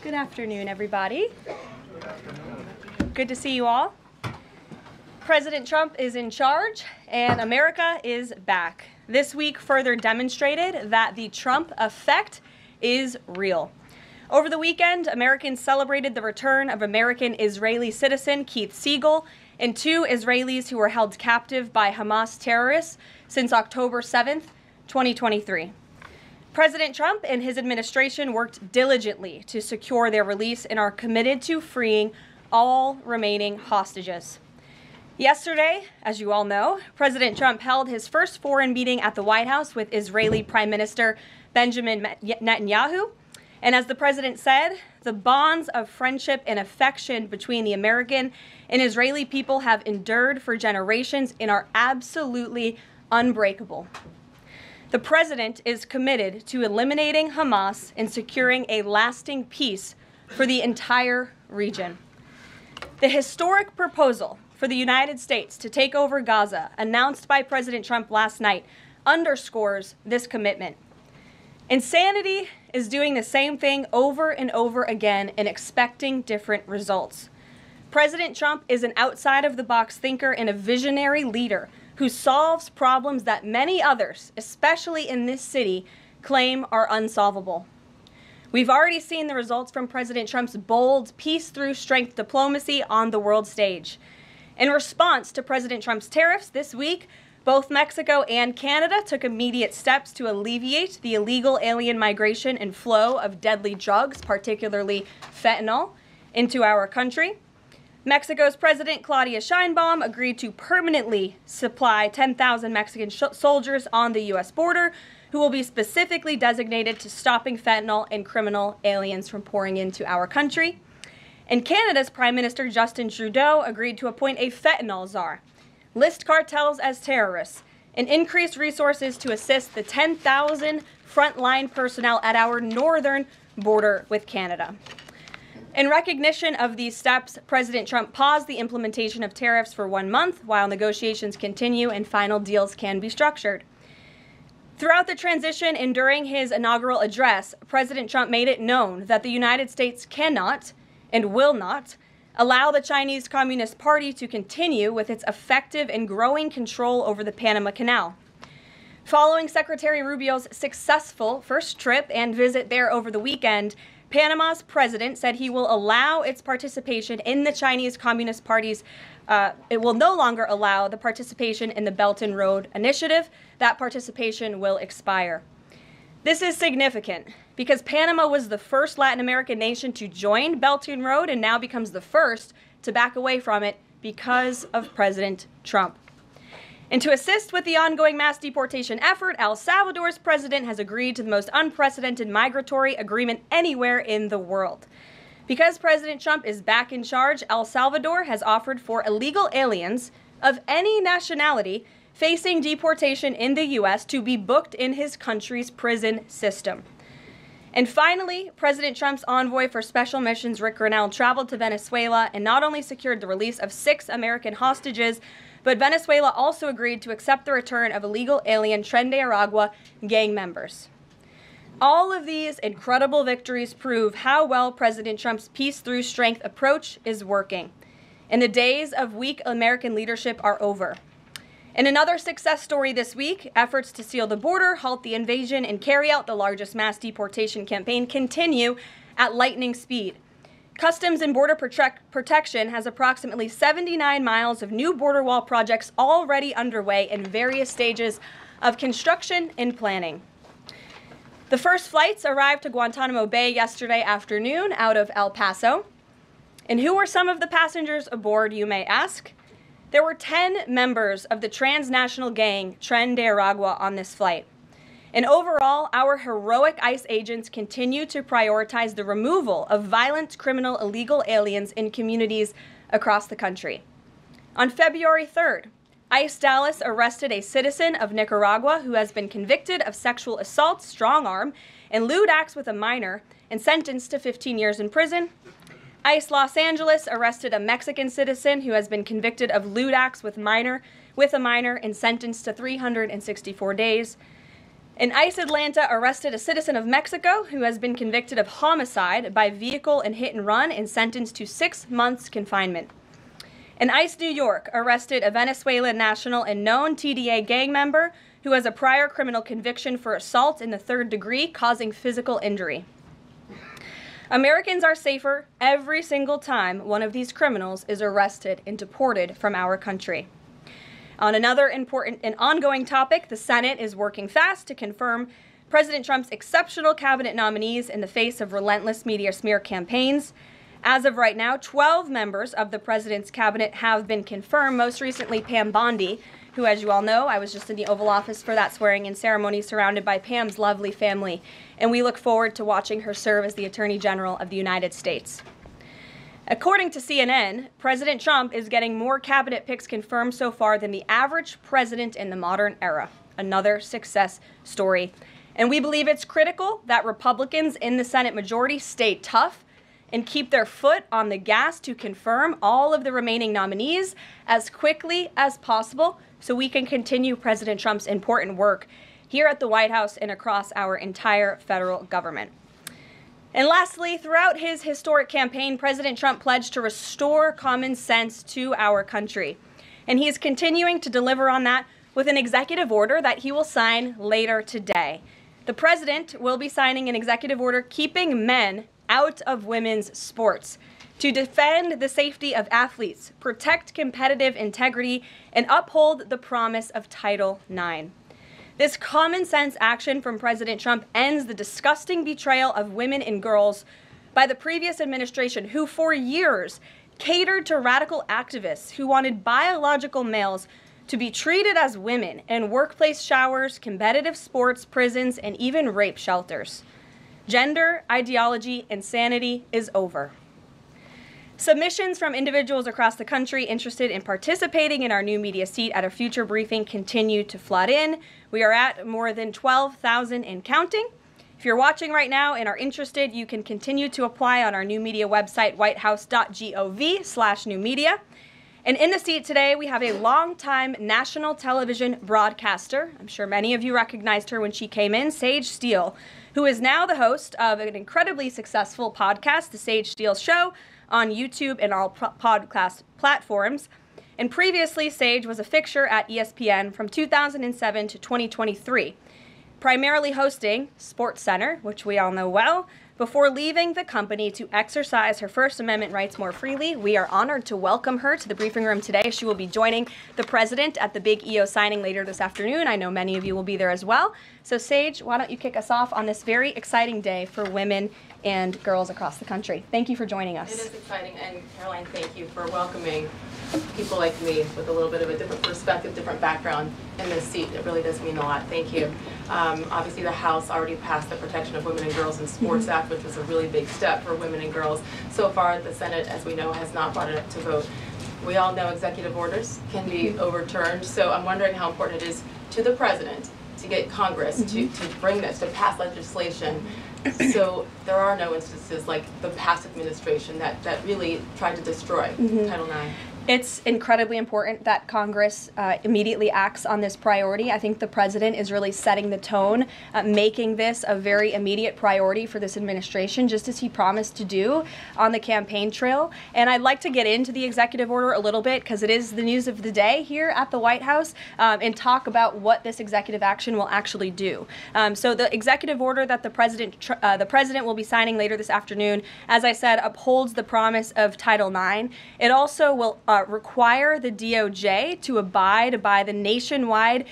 Good afternoon, everybody. Good to see you all. President Trump is in charge, and America is back. This week further demonstrated that the Trump effect is real. Over the weekend, Americans celebrated the return of American-Israeli citizen Keith Siegel and two Israelis who were held captive by Hamas terrorists since October 7th, 2023. President Trump and his administration worked diligently to secure their release and are committed to freeing all remaining hostages. Yesterday, as you all know, President Trump held his first foreign meeting at the White House with Israeli Prime Minister Benjamin Netanyahu. And as the president said, the bonds of friendship and affection between the American and Israeli people have endured for generations and are absolutely unbreakable. The president is committed to eliminating Hamas and securing a lasting peace for the entire region. The historic proposal for the United States to take over Gaza, announced by President Trump last night, underscores this commitment. Insanity is doing the same thing over and over again and expecting different results. President Trump is an outside-of-the-box thinker and a visionary leader who solves problems that many others, especially in this city, claim are unsolvable. We've already seen the results from President Trump's bold peace-through-strength diplomacy on the world stage. In response to President Trump's tariffs this week, both Mexico and Canada took immediate steps to alleviate the illegal alien migration and flow of deadly drugs, particularly fentanyl, into our country. Mexico's President Claudia Sheinbaum agreed to permanently supply 10,000 Mexican soldiers on the U.S. border who will be specifically designated to stopping fentanyl and criminal aliens from pouring into our country. And Canada's Prime Minister Justin Trudeau agreed to appoint a fentanyl czar, list cartels as terrorists, and increase resources to assist the 10,000 frontline personnel at our northern border with Canada. In recognition of these steps, President Trump paused the implementation of tariffs for 1 month while negotiations continue and final deals can be structured. Throughout the transition and during his inaugural address, President Trump made it known that the United States cannot and will not allow the Chinese Communist Party to continue with its effective and growing control over the Panama Canal. Following Secretary Rubio's successful first trip and visit there over the weekend, Panama's president said he will allow its participation in the Chinese Communist Party's, it will no longer allow the participation in the Belt and Road Initiative. That participation will expire. This is significant because Panama was the first Latin American nation to join Belt and Road and now becomes the first to back away from it because of President Trump. And to assist with the ongoing mass deportation effort, El Salvador's president has agreed to the most unprecedented migratory agreement anywhere in the world. Because President Trump is back in charge, El Salvador has offered for illegal aliens of any nationality facing deportation in the U.S. to be booked in his country's prison system. And finally, President Trump's envoy for special missions, Rick Grenell, traveled to Venezuela and not only secured the release of 6 American hostages, but Venezuela also agreed to accept the return of illegal alien Tren de Aragua gang members. All of these incredible victories prove how well President Trump's peace-through-strength approach is working. And the days of weak American leadership are over. In another success story this week, efforts to seal the border, halt the invasion, and carry out the largest mass deportation campaign continue at lightning speed. Customs and Border Protection has approximately 79 miles of new border wall projects already underway in various stages of construction and planning. The first flights arrived to Guantanamo Bay yesterday afternoon out of El Paso. And who were some of the passengers aboard, you may ask? There were 10 members of the transnational gang Tren de Aragua on this flight. And overall, our heroic ICE agents continue to prioritize the removal of violent criminal illegal aliens in communities across the country. On February 3rd, ICE Dallas arrested a citizen of Nicaragua who has been convicted of sexual assault, strong arm, and lewd acts with a minor and sentenced to 15 years in prison. ICE Los Angeles arrested a Mexican citizen who has been convicted of lewd acts with a minor and sentenced to 364 days. And ICE Atlanta arrested a citizen of Mexico who has been convicted of homicide by vehicle and hit and run and sentenced to 6 months confinement. And ICE New York arrested a Venezuelan national and known TDA gang member who has a prior criminal conviction for assault in the 3rd degree causing physical injury. Americans are safer every single time one of these criminals is arrested and deported from our country. On another important and ongoing topic, the Senate is working fast to confirm President Trump's exceptional cabinet nominees in the face of relentless media smear campaigns. As of right now, 12 members of the president's cabinet have been confirmed, most recently Pam Bondi, who, as you all know, I was just in the Oval Office for that swearing-in ceremony surrounded by Pam's lovely family, and we look forward to watching her serve as the Attorney General of the United States. According to CNN, President Trump is getting more cabinet picks confirmed so far than the average president in the modern era. Another success story. And we believe it's critical that Republicans in the Senate majority stay tough and keep their foot on the gas to confirm all of the remaining nominees as quickly as possible so we can continue President Trump's important work here at the White House and across our entire federal government. And lastly, throughout his historic campaign, President Trump pledged to restore common sense to our country. And he is continuing to deliver on that with an executive order that he will sign later today. The president will be signing an executive order keeping men out of women's sports to defend the safety of athletes, protect competitive integrity, and uphold the promise of Title IX. This common sense action from President Trump ends the disgusting betrayal of women and girls by the previous administration, who for years catered to radical activists who wanted biological males to be treated as women in workplace showers, competitive sports, prisons, and even rape shelters. Gender ideology insanity is over. Submissions from individuals across the country interested in participating in our new media seat at a future briefing continue to flood in. We are at more than 12,000 and counting. If you're watching right now and are interested, you can continue to apply on our new media website, whitehouse.gov/newmedia. And in the seat today, we have a longtime national television broadcaster. I'm sure many of you recognized her when she came in, Sage Steele, who is now the host of an incredibly successful podcast, The Sage Steele Show, on YouTube and all podcast platforms. And previously, Sage was a fixture at ESPN from 2007 to 2023, primarily hosting SportsCenter, which we all know well, before leaving the company to exercise her First Amendment rights more freely. We are honored to welcome her to the briefing room today. She will be joining the president at the big EO signing later this afternoon. I know many of you will be there as well. So Sage, why don't you kick us off on this very exciting day for women and girls across the country. Thank you for joining us. It is exciting, and Caroline, thank you for welcoming people like me with a little bit of a different perspective, different background in this seat. It really does mean a lot. Thank you. Obviously, the House already passed the Protection of Women and Girls in Sports Act, which was a really big step for women and girls. So far, the Senate, as we know, has not brought it up to vote. We all know executive orders can be overturned, so I'm wondering how important it is to the president to get Congress to bring this, to pass legislation. So there are no instances like the past administration that really tried to destroy Title IX. It's incredibly important that Congress immediately acts on this priority. I think the president is really setting the tone, making this a very immediate priority for this administration, just as he promised to do on the campaign trail. And I'd like to get into the executive order a little bit, because it is the news of the day here at the White House, and talk about what this executive action will actually do. So the executive order that the president will be signing later this afternoon, as I said, upholds the promise of Title IX. It also will require the DOJ to abide by the nationwide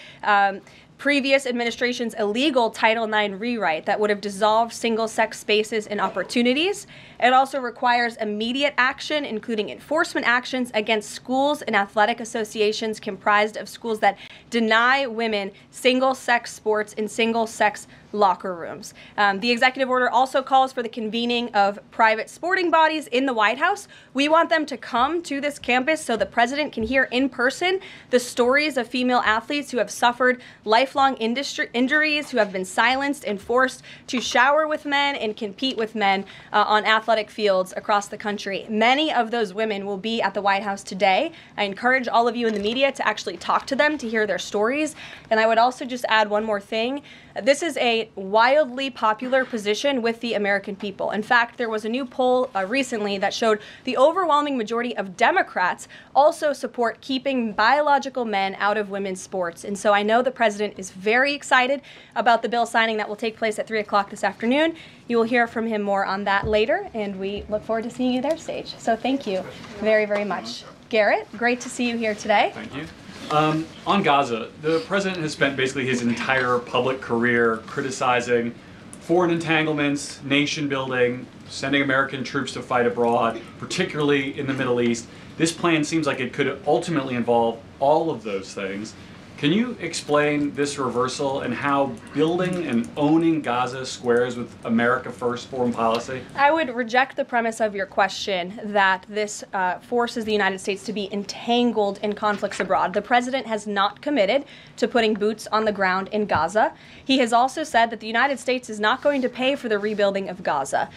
previous administration's illegal Title IX rewrite that would have dissolved single-sex spaces and opportunities. It also requires immediate action, including enforcement actions against schools and athletic associations comprised of schools that deny women single-sex sports in single-sex locker rooms. The executive order also calls for the convening of private sporting bodies in the White House. We want them to come to this campus so the president can hear in person the stories of female athletes who have suffered lifelong injuries, who have been silenced and forced to shower with men and compete with men on athletic fields across the country. Many of those women will be at the White House today. I encourage all of you in the media to actually talk to them, to hear their stories. And I would also just add one more thing. This is a wildly popular position with the American people. In fact, there was a new poll recently that showed the overwhelming majority of Democrats also support keeping biological men out of women's sports. And so I know the president is very excited about the bill signing that will take place at 3 o'clock this afternoon. You will hear from him more on that later, and we look forward to seeing you there, Sage. So thank you very, very much. Garrett, great to see you here today. Thank you. On Gaza, the president has spent basically his entire public career criticizing foreign entanglements, nation building, sending American troops to fight abroad, particularly in the Middle East. This plan seems like it could ultimately involve all of those things. Can you explain this reversal and how building and owning Gaza squares with America First foreign policy? I would reject the premise of your question that this forces the United States to be entangled in conflicts abroad. The president has not committed to putting boots on the ground in Gaza. He has also said that the United States is not going to pay for the rebuilding of Gaza.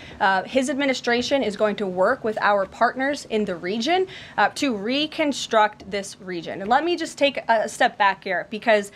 His administration is going to work with our partners in the region to reconstruct this region. And let me just take a step back here, because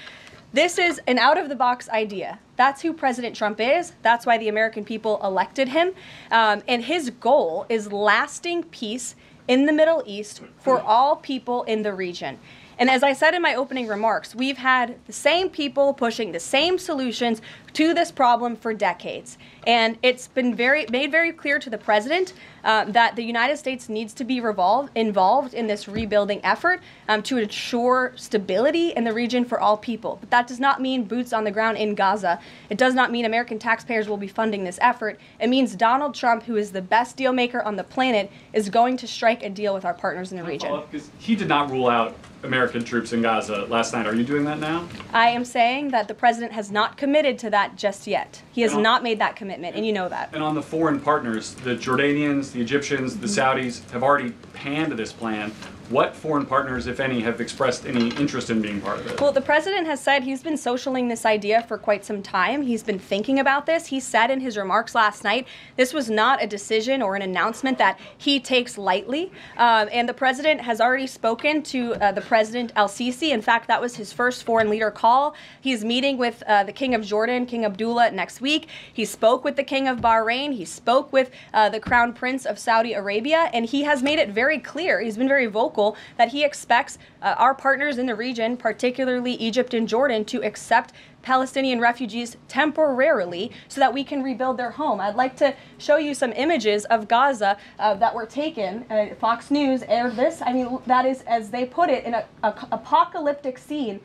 this is an out-of-the-box idea. That's who President Trump is. That's why the American people elected him. And his goal is lasting peace in the Middle East for all people in the region. And as I said in my opening remarks, we've had the same people pushing the same solutions to this problem for decades. And it's been made very clear to the president that the United States needs to be involved in this rebuilding effort to ensure stability in the region for all people. But that does not mean boots on the ground in Gaza. It does not mean American taxpayers will be funding this effort. It means Donald Trump, who is the best deal maker on the planet, is going to strike a deal with our partners in the region. Because he did not rule out American troops in Gaza last night. Are you doing that now? I am saying that the president has not committed to that just yet. He has not made that commitment, and you know that. And on the foreign partners, the Jordanians, the Egyptians, the Saudis have already panned this plan. What foreign partners, if any, have expressed any interest in being part of it? Well, the president has said he's been socialing this idea for quite some time. He's been thinking about this. He said in his remarks last night, this was not a decision or an announcement that he takes lightly. And the president has already spoken to the President al-Sisi. In fact, that was his first foreign leader call. He's meeting with the King of Jordan, King Abdullah, next week. He spoke with the King of Bahrain. He spoke with the Crown Prince of Saudi Arabia. And he has made it very clear, he's been very vocal, that he expects our partners in the region, particularly Egypt and Jordan, to accept Palestinian refugees temporarily so that we can rebuild their home. I'd like to show you some images of Gaza that were taken. Fox News aired this. I mean, that is, as they put it, an apocalyptic scene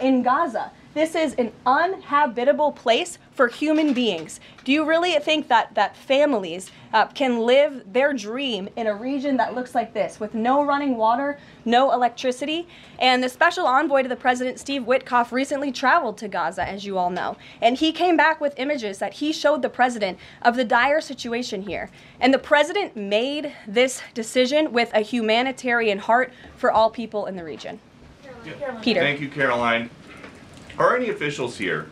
in Gaza. This is an uninhabitable place for human beings. Do you really think that families can live their dream in a region that looks like this, with no running water, no electricity? And the special envoy to the president, Steve Witkoff, recently traveled to Gaza, as you all know. And he came back with images that he showed the president of the dire situation here. And the president made this decision with a humanitarian heart for all people in the region. Peter. Thank you, Caroline. Are any officials here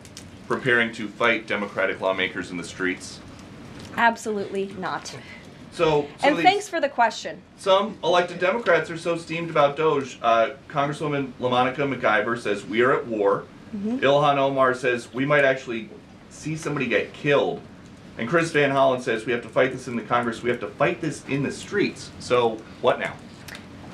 preparing to fight Democratic lawmakers in the streets? Absolutely not. And thanks for the question. Some elected Democrats are so steamed about Doge. Congresswoman LaMonica McIver says we are at war. Ilhan Omar says we might actually see somebody get killed. And Chris Van Hollen says we have to fight this in the Congress. We have to fight this in the streets. So what now?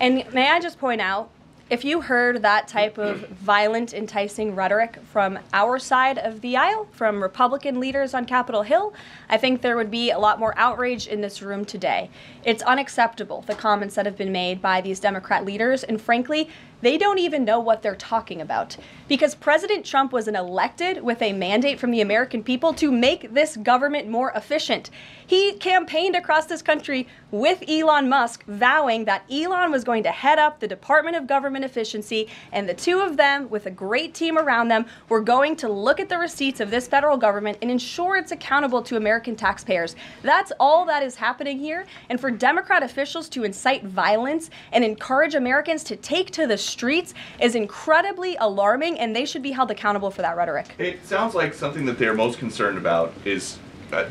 And may I just point out, if you heard that type of violent, enticing rhetoric from our side of the aisle, from Republican leaders on Capitol Hill, I think there would be a lot more outrage in this room today. It's unacceptable, the comments that have been made by these Democrat leaders, and frankly, they don't even know what they're talking about. Because President Trump was elected with a mandate from the American people to make this government more efficient. He campaigned across this country with Elon Musk, vowing that Elon was going to head up the Department of Government Efficiency, and the two of them, with a great team around them, were going to look at the receipts of this federal government and ensure it's accountable to American taxpayers. That's all that is happening here. And for Democrat officials to incite violence and encourage Americans to take to the streets is incredibly alarming, and they should be held accountable for that rhetoric. It sounds like something that they're most concerned about is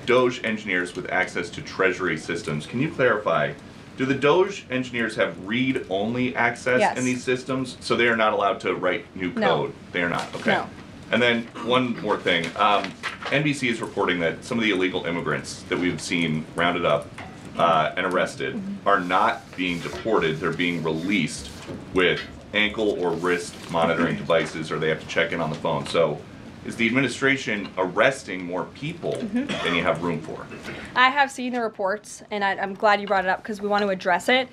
Doge engineers with access to Treasury systems. Can you clarify, do the Doge engineers have read-only access in these systems, so they are not allowed to write new code? No. They are not, okay. No. And then one more thing. NBC is reporting that some of the illegal immigrants that we've seen rounded up and arrested are not being deported. They're being released with ankle or wrist monitoring devices, or they have to check in on the phone. So is the administration arresting more people than you have room for? I have seen the reports, and I'm glad you brought it up because we want to address it.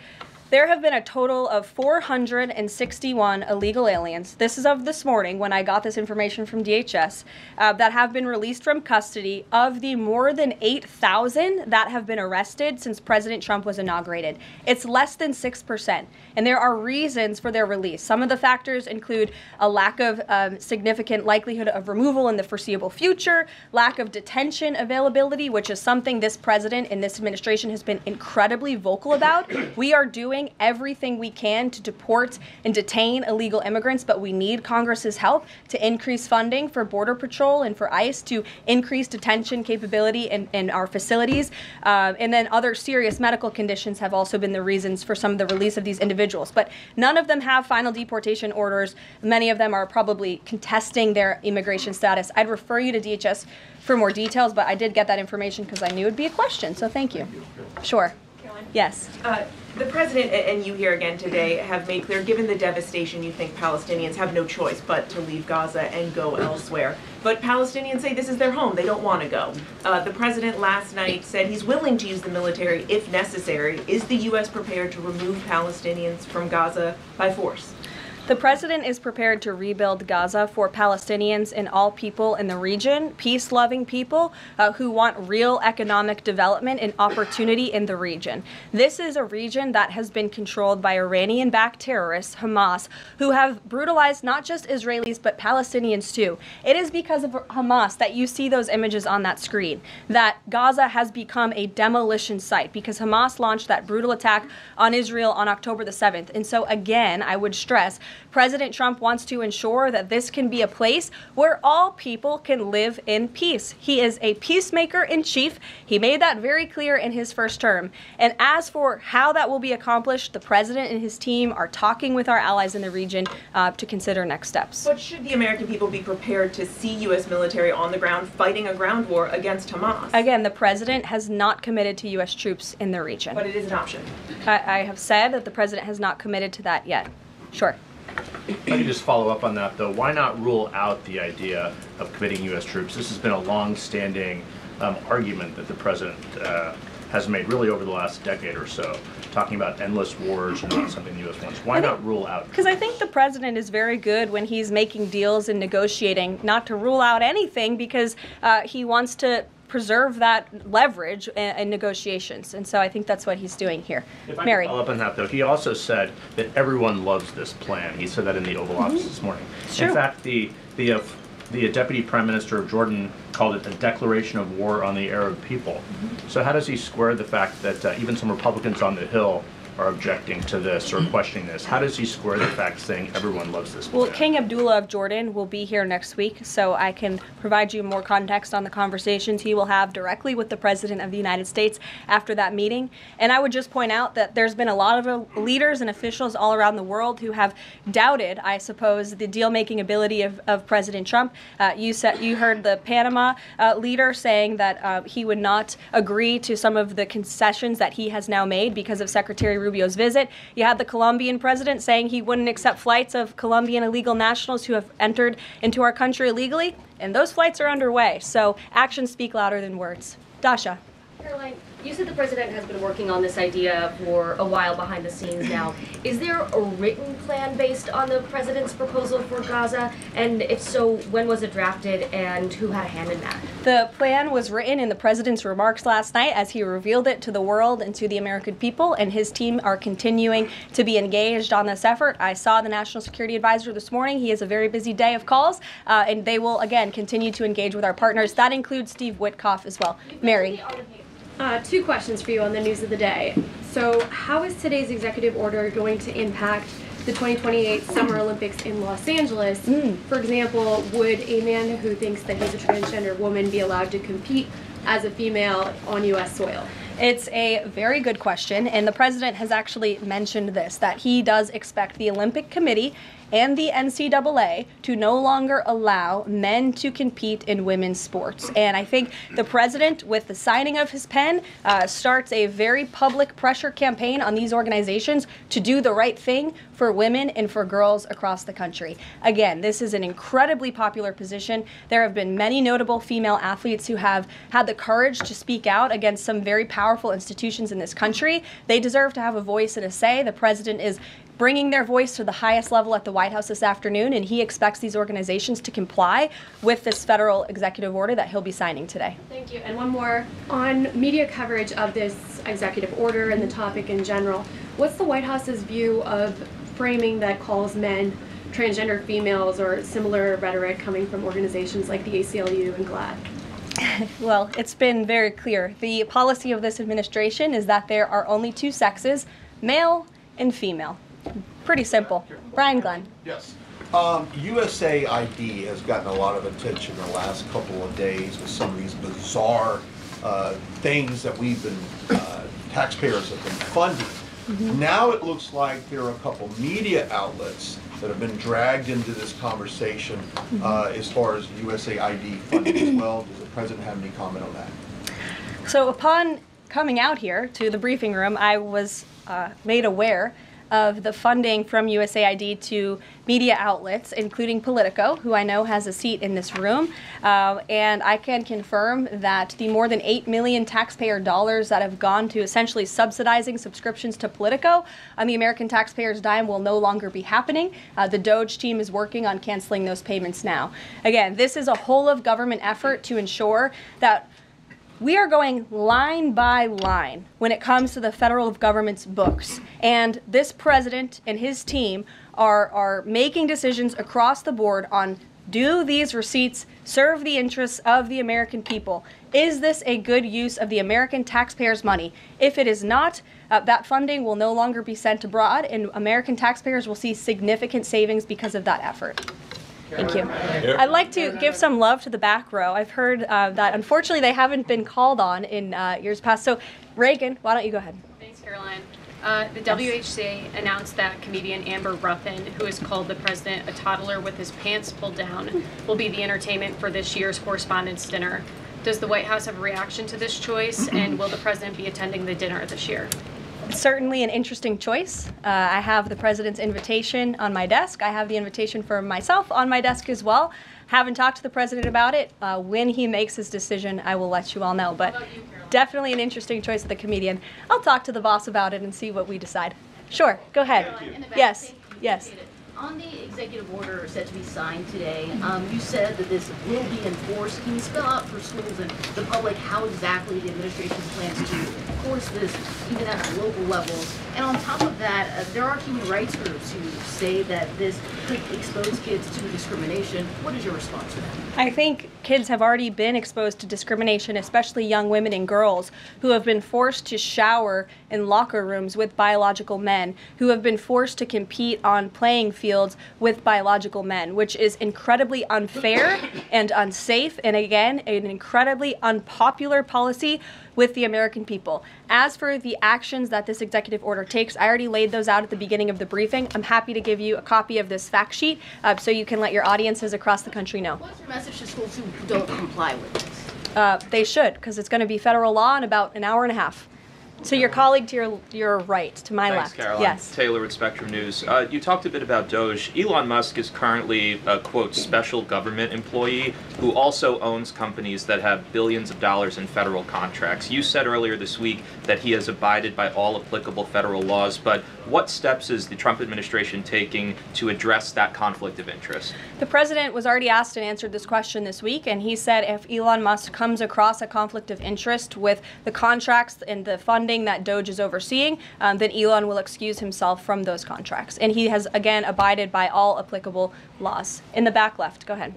There have been a total of 461 illegal aliens. This is of this morning when I got this information from DHS that have been released from custody of the more than 8,000 that have been arrested since President Trump was inaugurated. It's less than 6%, and there are reasons for their release. Some of the factors include a lack of significant likelihood of removal in the foreseeable future, lack of detention availability, which is something this president and this administration has been incredibly vocal about. We are doing everything we can to deport and detain illegal immigrants, but we need Congress's help to increase funding for Border Patrol and for ICE to increase detention capability in our facilities. And then other serious medical conditions have also been the reasons for some of the release of these individuals. But none of them have final deportation orders. Many of them are probably contesting their immigration status. I'd refer you to DHS for more details, but I did get that information because I knew it'd be a question, so thank you. Sure. Yes. The president and you here again today have made clear, given the devastation, you think Palestinians have no choice but to leave Gaza and go elsewhere. But Palestinians say this is their home. They don't want to go. The president last night said he's willing to use the military if necessary. Is the U.S. prepared to remove Palestinians from Gaza by force? The president is prepared to rebuild Gaza for Palestinians and all people in the region, peace-loving people who want real economic development and opportunity in the region. This is a region that has been controlled by Iranian-backed terrorists, Hamas, who have brutalized not just Israelis but Palestinians too. It is because of Hamas that you see those images on that screen, that Gaza has become a demolition site because Hamas launched that brutal attack on Israel on October the 7th. And so again, I would stress, President Trump wants to ensure that this can be a place where all people can live in peace. He is a peacemaker in chief. He made that very clear in his first term. And as for how that will be accomplished, the president and his team are talking with our allies in the region to consider next steps. But should the American people be prepared to see U.S. military on the ground fighting a ground war against Hamas? Again, the president has not committed to U.S. troops in the region. But it is an option. I have said that the president has not committed to that yet. Sure. If I could just follow up on that, though, why not rule out the idea of committing U.S. troops? This has been a long-standing argument that the president has made really over the last decade or so, talking about endless wars and not something the U.S. wants. Why not rule out? Because I think the president is very good when he's making deals and negotiating not to rule out anything because he wants to preserve that leverage in negotiations. And so I think that's what he's doing here. If I Mary. can follow up on that, though, he also said that everyone loves this plan. He said that in the Oval Office this morning. Sure. In fact, the Deputy Prime Minister of Jordan called it a declaration of war on the Arab people. So how does he square the fact that even some Republicans on the Hill are objecting to this or questioning this? How does he square the fact saying everyone loves this plan? Well, King Abdullah of Jordan will be here next week, so I can provide you more context on the conversations he will have directly with the President of the United States after that meeting. And I would just point out that there's been a lot of leaders and officials all around the world who have doubted, I suppose, the deal-making ability of President Trump. You heard the Panama leader saying that he would not agree to some of the concessions that he has now made because of Secretary Rubio's visit. You had the Colombian president saying he wouldn't accept flights of Colombian illegal nationals who have entered into our country illegally, and those flights are underway. So actions speak louder than words. Dasha. Caroline, you said the president has been working on this idea for a while behind the scenes now. Is there a written plan based on the president's proposal for Gaza? And if so, when was it drafted and who had a hand in that? The plan was written in the president's remarks last night as he revealed it to the world and to the American people, and his team are continuing to be engaged on this effort. I saw the National Security Advisor this morning. He has a very busy day of calls, and they will, again, continue to engage with our partners. That includes Steve Witkoff as well. Mary. Two questions for you on the news of the day. So how is today's executive order going to impact the 2028 Summer Olympics in Los Angeles? For example, would a man who thinks that he's a transgender woman be allowed to compete as a female on U.S. soil? It's a very good question, and the president has actually mentioned this, that he does expect the Olympic Committee and the NCAA to no longer allow men to compete in women's sports. And I think the president, with the signing of his pen, starts a very public pressure campaign on these organizations to do the right thing for women and for girls across the country. Again, this is an incredibly popular position. There have been many notable female athletes who have had the courage to speak out against some very powerful institutions in this country. They deserve to have a voice and a say. The president is bringing their voice to the highest level at the White House this afternoon, and he expects these organizations to comply with this federal executive order that he'll be signing today. Thank you. And one more. On media coverage of this executive order and the topic in general, what's the White House's view of framing that calls men transgender females or similar rhetoric coming from organizations like the ACLU and GLAAD? Well, it's been very clear. The policy of this administration is that there are only two sexes, male and female. Pretty simple. Brian Glenn. Yes. USAID has gotten a lot of attention in the last couple of days with some of these bizarre things that we've been, taxpayers have been funding. Now it looks like there are a couple media outlets that have been dragged into this conversation as far as USAID funding as well. Does the president have any comment on that? So upon coming out here to the briefing room, I was made aware of the funding from USAID to media outlets, including Politico, who I know has a seat in this room. And I can confirm that the more than $8 million taxpayer dollars that have gone to essentially subsidizing subscriptions to Politico on the American taxpayers' dime will no longer be happening. The DOJ team is working on canceling those payments now. Again, this is a whole of government effort to ensure that we are going line by line when it comes to the federal government's books. And this president and his team are making decisions across the board on, do these receipts serve the interests of the American people? Is this a good use of the American taxpayers' money? If it is not, that funding will no longer be sent abroad, and American taxpayers will see significant savings because of that effort. Thank you. I'd like to give some love to the back row. I've heard that unfortunately they haven't been called on in years past. So Reagan, why don't you go ahead? Thanks, Caroline. The WHCA announced that comedian Amber Ruffin, who has called the president a toddler with his pants pulled down, will be the entertainment for this year's Correspondents' Dinner. Does the White House have a reaction to this choice, and will the president be attending the dinner this year? Certainly an interesting choice. I have the president's invitation on my desk. I have the invitation for myself on my desk as well. Haven't talked to the president about it. When he makes his decision, I will let you all know. But definitely an interesting choice of the comedian. I'll talk to the boss about it and see what we decide. Sure, go ahead. Yes, yes. On the executive order set to be signed today, you said that this will be enforced. Can you spell out for schools and the public how exactly the administration plans to enforce this, even at the local levels? And on top of that, there are human rights groups who say that this could expose kids to discrimination. What is your response to that? I think kids have already been exposed to discrimination, especially young women and girls who have been forced to shower in locker rooms with biological men, who have been forced to compete on playing fields with biological men, which is incredibly unfair and unsafe, and again, an incredibly unpopular policy with the American people. As for the actions that this executive order takes, I already laid those out at the beginning of the briefing. I'm happy to give you a copy of this fact sheet so you can let your audiences across the country know. What's your message to schools who don't comply with this? They should, because it's going to be federal law in about an hour and a half. So your colleague to your right, to my Thanks, left. Caroline. Yes. Taylor with Spectrum News. You talked a bit about DOJ. Elon Musk is currently a, quote, special government employee who also owns companies that have billions of dollars in federal contracts. You said earlier this week that he has abided by all applicable federal laws, but what steps is the Trump administration taking to address that conflict of interest? The president was already asked and answered this question this week, and he said if Elon Musk comes across a conflict of interest with the contracts and the funding that DOJ is overseeing, then Elon will excuse himself from those contracts. And he has, again, abided by all applicable laws. In the back left, go ahead.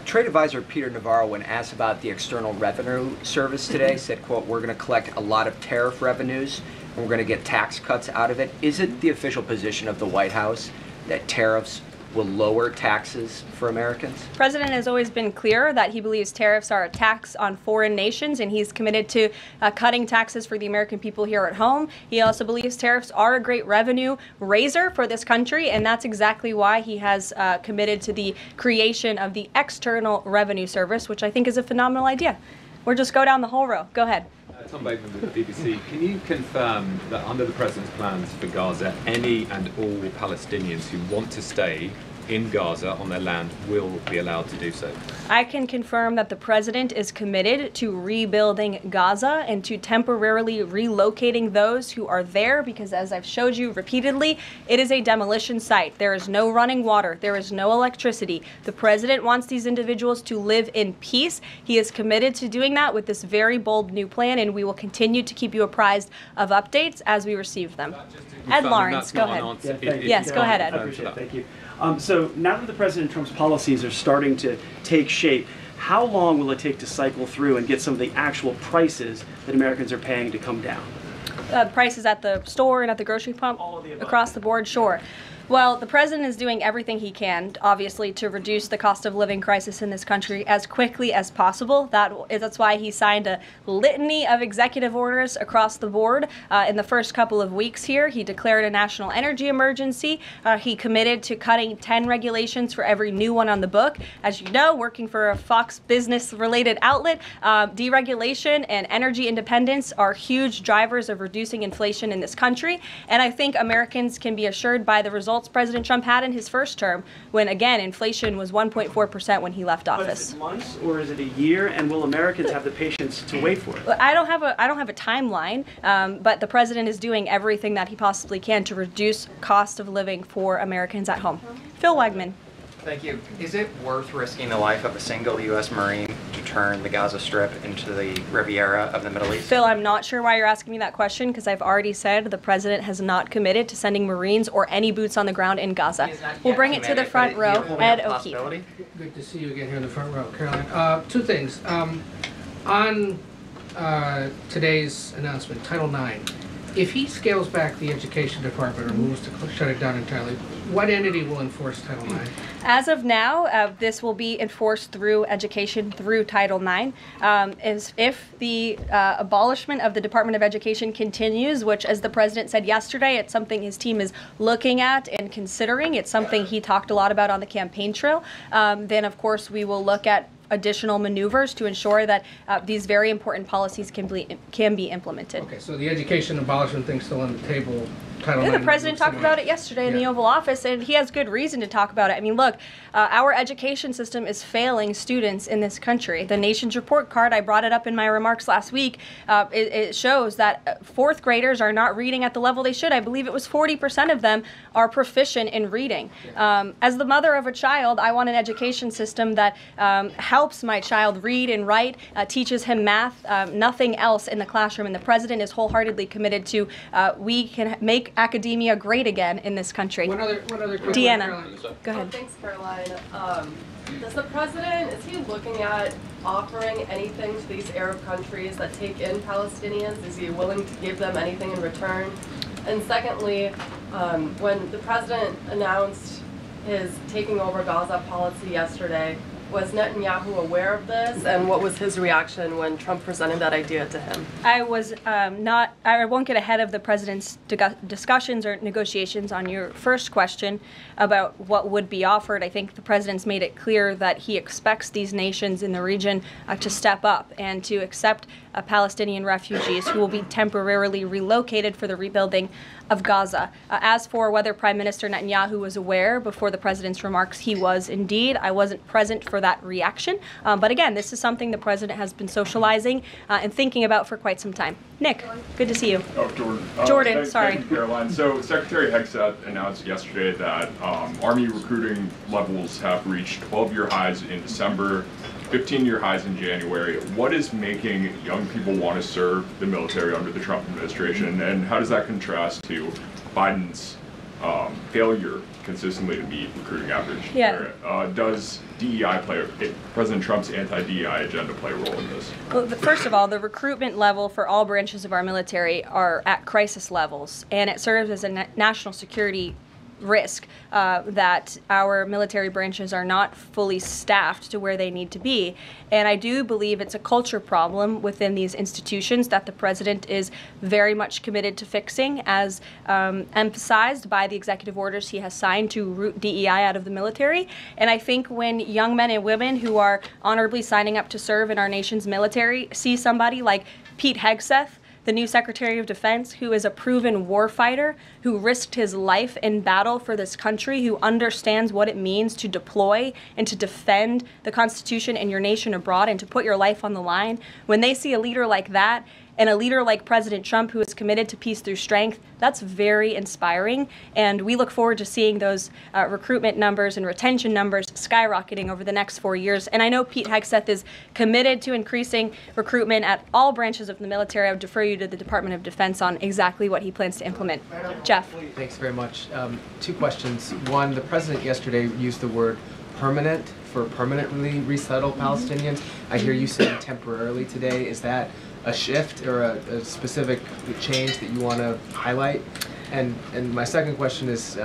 Trade advisor Peter Navarro, when asked about the External Revenue Service today, said, quote, we're going to collect a lot of tariff revenues and we're going to get tax cuts out of it. Is it the official position of the White House that tariffs will lower taxes for Americans? The president has always been clear that he believes tariffs are a tax on foreign nations, and he's committed to cutting taxes for the American people here at home. He also believes tariffs are a great revenue raiser for this country, and that's exactly why he has committed to the creation of the External Revenue Service, which I think is a phenomenal idea. We'll just go down the whole row. Go ahead. Tom Bateman with the BBC. Can you confirm that under the President's plans for Gaza, any and all Palestinians who want to stay in Gaza on their land will be allowed to do so? I can confirm that the president is committed to rebuilding Gaza and to temporarily relocating those who are there, because as I've showed you repeatedly, it is a demolition site. There is no running water. There is no electricity. The president wants these individuals to live in peace. He is committed to doing that with this very bold new plan, and we will continue to keep you apprised of updates as we receive them. Ed Lawrence, go ahead. Yes, go ahead, Ed. I appreciate it. Thank you. So now that the President Trump's policies are starting to take shape, how long will it take to cycle through and get some of the actual prices that Americans are paying to come down? Prices at the store and at the grocery pump? All of the above. Across the board, sure. Well, the president is doing everything he can, obviously, to reduce the cost of living crisis in this country as quickly as possible. That's why he signed a litany of executive orders across the board. In the first couple of weeks here, he declared a national energy emergency. He committed to cutting 10 regulations for every new one on the book. As you know, working for a Fox Business-related outlet, deregulation and energy independence are huge drivers of reducing inflation in this country. And I think Americans can be assured by the results President Trump had in his first term, when again inflation was 1.4% when he left office. But is it months or is it a year? And will Americans have the patience to wait for it? I don't have a timeline, but the president is doing everything that he possibly can to reduce cost of living for Americans at home. Phil Wegman. Thank you. Is it worth risking the life of a single U.S. Marine to turn the Gaza Strip into the Riviera of the Middle East? Phil, I'm not sure why you're asking me that question, because I've already said the president has not committed to sending Marines or any boots on the ground in Gaza. We'll bring it to the front row. Ed O'Keefe. Good to see you again here in the front row, Caroline. Two things. On today's announcement, Title IX, if he scales back the education department or moves to shut it down entirely, what entity will enforce Title IX? As of now, this will be enforced through education, through Title IX. If the abolishment of the Department of Education continues, which, as the president said yesterday, it's something his team is looking at and considering. It's something he talked a lot about on the campaign trail. Then, of course, we will look at additional maneuvers to ensure that these very important policies can be implemented. Okay, so the education abolishment thing's still on the table. Yeah, the president talked about it yesterday in the Oval Office, and he has good reason to talk about it. I mean, look, our education system is failing students in this country. The Nation's Report Card, I brought it up in my remarks last week, it shows that fourth graders are not reading at the level they should. I believe it was 40% of them are proficient in reading. As the mother of a child, I want an education system that helps my child read and write, teaches him math, nothing else in the classroom. And the president is wholeheartedly committed to we can make academia great again in this country. One other quick Deanna, one, go ahead. Thanks, Caroline. Does the president, is he looking at offering anything to these Arab countries that take in Palestinians? Is he willing to give them anything in return? And secondly, when the president announced his taking over Gaza policy yesterday, was Netanyahu aware of this, and what was his reaction when Trump presented that idea to him? I was I won't get ahead of the president's discussions or negotiations on your first question about what would be offered. I think the president's made it clear that he expects these nations in the region to step up and to accept Palestinian refugees who will be temporarily relocated for the rebuilding of Gaza. As for whether Prime Minister Netanyahu was aware before the president's remarks, he was indeed. I wasn't present for that reaction. But again, this is something the president has been socializing and thinking about for quite some time. Nick, good to see you. Oh, Jordan. Jordan, sorry. Thank you, Caroline. So Secretary Hegseth announced yesterday that Army recruiting levels have reached 12-year highs in December, 15-year highs in January. What is making young people want to serve the military under the Trump administration, and how does that contrast to Biden's failure consistently to meet recruiting average? Yeah. Does DEI President Trump's anti-DEI agenda play a role in this? Well, first of all, the recruitment level for all branches of our military are at crisis levels, and it serves as a national security risk that our military branches are not fully staffed to where they need to be. And I do believe it's a culture problem within these institutions that the president is very much committed to fixing, as emphasized by the executive orders he has signed to root DEI out of the military. And I think when young men and women who are honorably signing up to serve in our nation's military see somebody like Pete Hegseth, the new Secretary of Defense, who is a proven warfighter, who risked his life in battle for this country, who understands what it means to deploy and to defend the Constitution and your nation abroad and to put your life on the line. When they see a leader like that, and a leader like President Trump, who is committed to peace through strength, that's very inspiring. And we look forward to seeing those recruitment numbers and retention numbers skyrocketing over the next 4 years. And I know Pete Hegseth is committed to increasing recruitment at all branches of the military. I would defer you to the Department of Defense on exactly what he plans to implement. Jeff. Thanks very much. 2 questions. One, the president yesterday used the word permanent for permanently resettle Palestinians. I hear you saying temporarily today. Is that a shift or a specific change that you want to highlight? And my second question is,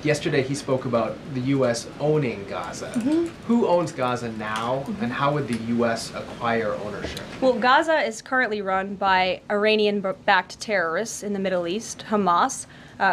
yesterday he spoke about the U.S. owning Gaza. Who owns Gaza now, and how would the U.S. acquire ownership? Well, Gaza is currently run by Iranian-backed terrorists in the Middle East, Hamas,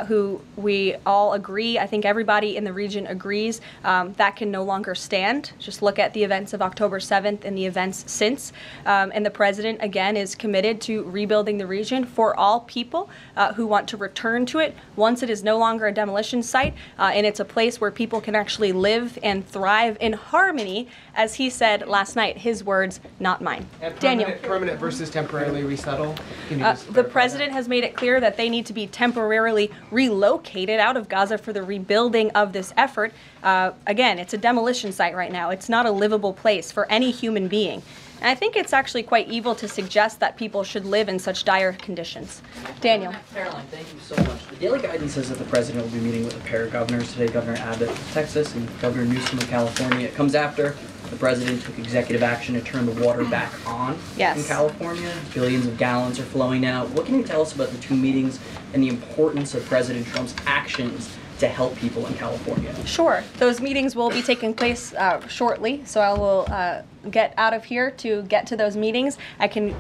who we all agree, I think everybody in the region agrees, that can no longer stand. Just look at the events of October 7th and the events since. And the president, again, is committed to rebuilding the region for all people who want to return to it once it is no longer a demolition site, and it's a place where people can actually live and thrive in harmony, as he said last night. His words, not mine. Daniel. Permanent versus temporarily resettle? The president has made it clear that they need to be temporarily relocated out of Gaza for the rebuilding of this effort. Again, it's a demolition site right now. It's not a livable place for any human being. And I think it's actually quite evil to suggest that people should live in such dire conditions. Daniel. Caroline, thank you so much. The Daily Guidance says that the president will be meeting with a pair of governors today, Governor Abbott of Texas and Governor Newsom of California. It comes after the president took executive action to turn the water back on in California. Billions of gallons are flowing now. What can you tell us about the 2 meetings and the importance of President Trump's actions to help people in California? Sure. Those meetings will be taking place shortly, so I will get out of here to get to those meetings.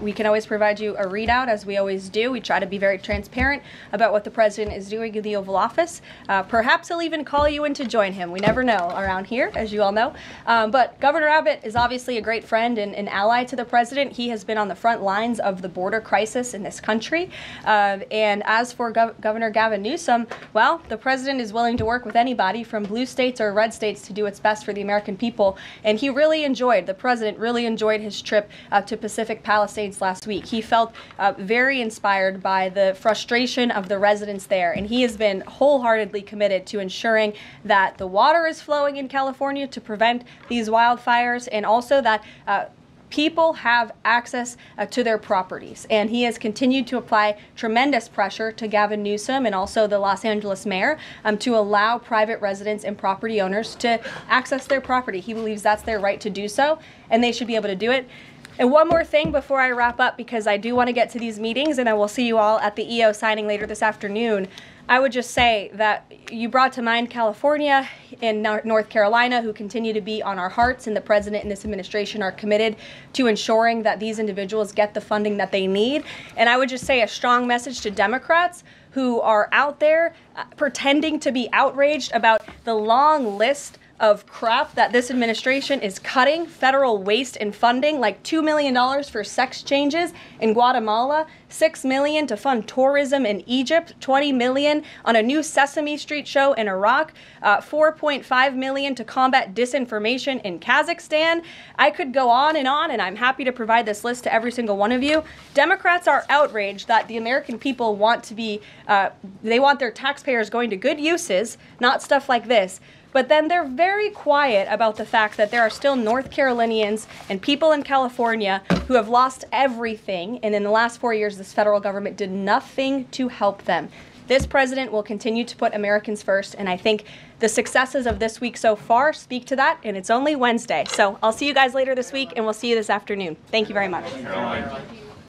We can always provide you a readout, as we always do. We try to be very transparent about what the president is doing in the Oval Office. Perhaps he'll even call you in to join him. We never know around here, as you all know. But Governor Abbott is obviously a great friend and an ally to the president. He has been on the front lines of the border crisis in this country. And as for Governor Gavin Newsom, well, the president is willing to work with anybody from blue states or red states to do what's best for the American people. And he really enjoyed, the president really enjoyed his trip to Pacific Palisades last week. He felt very inspired by the frustration of the residents there, and he has been wholeheartedly committed to ensuring that the water is flowing in California to prevent these wildfires, and also that people have access to their properties. And he has continued to apply tremendous pressure to Gavin Newsom and also the Los Angeles mayor to allow private residents and property owners to access their property. He believes that's their right to do so, and they should be able to do it. And one more thing before I wrap up, because I do want to get to these meetings, and I will see you all at the EO signing later this afternoon. I would just say that you brought to mind California and North Carolina, who continue to be on our hearts, and the president and this administration are committed to ensuring that these individuals get the funding that they need. And I would just say a strong message to Democrats who are out there pretending to be outraged about the long list of crap that this administration is cutting, federal waste and funding, like $2 million for sex changes in Guatemala, $6 million to fund tourism in Egypt, $20 million on a new Sesame Street show in Iraq, $4.5 million to combat disinformation in Kazakhstan. I could go on, and I'm happy to provide this list to every single one of you. Democrats are outraged that the American people want to be, they want their taxpayers going to good uses, not stuff like this. But then they're very quiet about the fact that there are still North Carolinians and people in California who have lost everything, and in the last 4 years, this federal government did nothing to help them. This president will continue to put Americans first, and I think the successes of this week so far speak to that, and it's only Wednesday. So I'll see you guys later this week, and we'll see you this afternoon. Thank you very much.